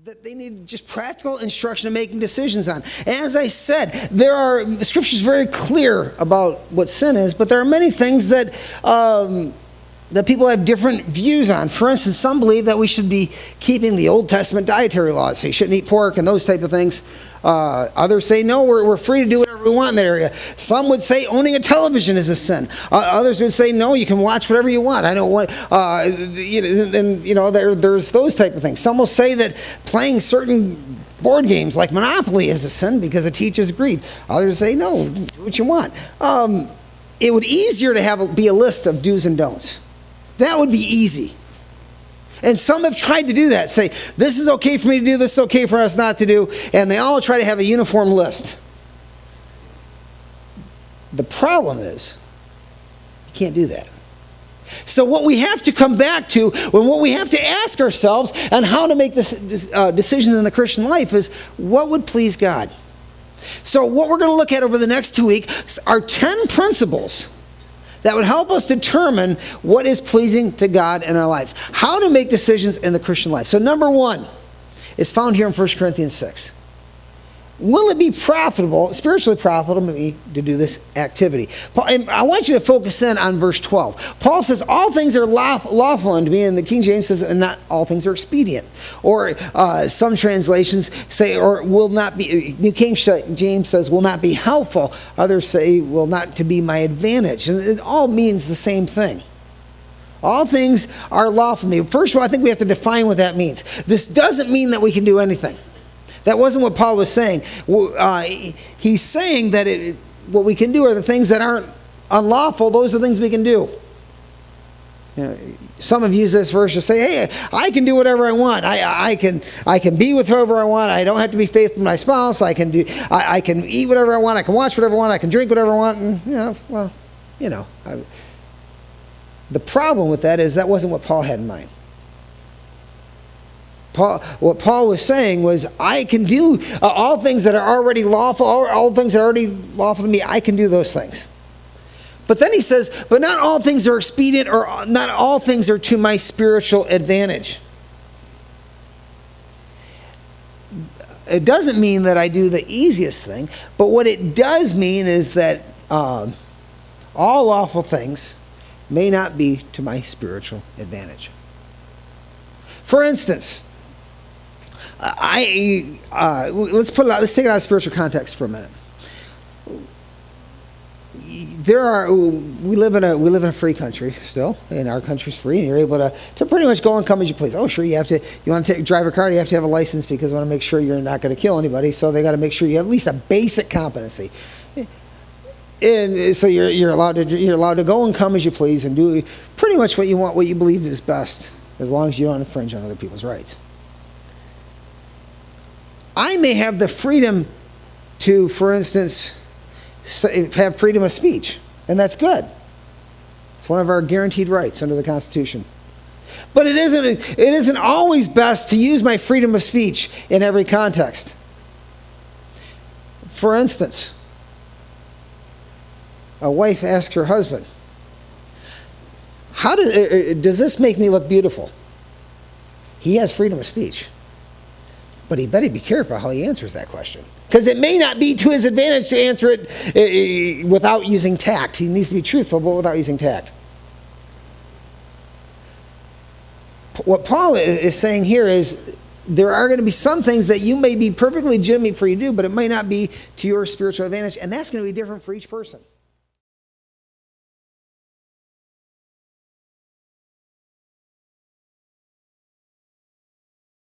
that they need just practical instruction in making decisions on. As I said, the Scripture's very clear about what sin is, but there are many things that that people have different views on. For instance, some believe that we should be keeping the Old Testament dietary laws, so you shouldn't eat pork and those type of things. Others say, no, we're free to do whatever we want in that area. Some would say owning a television is a sin. Others would say, no, you can watch whatever you want. I don't want, there's those type of things. Some will say that playing certain board games like Monopoly is a sin because it teaches greed. Others say, no, do what you want. It would be easier to be a list of do's and don'ts. That would be easy. And some have tried to do that, say, this is okay for me to do, this is okay for us not to do, and they all try to have a uniform list. The problem is, you can't do that. So what we have to come back to, and what we have to ask ourselves on how to make decisions in the Christian life is, what would please God? So what we're going to look at over the next 2 weeks are 10 principles that would help us determine what is pleasing to God in our lives. How to make decisions in the Christian life. So number 1 is found here in 1 Corinthians 6. Will it be profitable, spiritually profitable to do this activity? And I want you to focus in on verse 12. Paul says, all things are lawful unto me, and the King James says, and not all things are expedient. Or some translations say, or will not be, New King James says, will not be helpful. Others say, will not to be my advantage. And it all means the same thing. All things are lawful to me. First of all, I think we have to define what that means. This doesn't mean that we can do anything. That wasn't what Paul was saying. He's saying that what we can do are the things that aren't unlawful. Those are the things we can do. You know, some have used this verse to say, hey, I can do whatever I want. I can be with whoever I want. I don't have to be faithful to my spouse. I can eat whatever I want. I can watch whatever I want. I can drink whatever I want. And, the problem with that is that wasn't what Paul had in mind. What Paul was saying was, I can do all things that are already lawful, all things that are already lawful to me, I can do those things. But then he says, but not all things are expedient, or not all things are to my spiritual advantage. It doesn't mean that I do the easiest thing, but what it does mean is that all lawful things may not be to my spiritual advantage. For instance, let's take it out of spiritual context for a minute. We live in a free country still, and our country's free, and you're able to pretty much go and come as you please. Oh, sure, you want to drive a car, you have to have a license because they want to make sure you're not going to kill anybody. So they got to make sure you have at least a basic competency. And so you're allowed to go and come as you please and do pretty much what you want, what you believe is best, as long as you don't infringe on other people's rights. I may have the freedom to, for instance, have freedom of speech, and that's good. It's one of our guaranteed rights under the Constitution. But it isn't always best to use my freedom of speech in every context. For instance, a wife asks her husband, does this make me look beautiful? He has freedom of speech. But he better be careful how he answers that question. Because it may not be to his advantage to answer it without using tact. He needs to be truthful, but without using tact. What Paul is saying here is, there are going to be some things that you may be perfectly legitimate for you to do, but it may not be to your spiritual advantage, and that's going to be different for each person.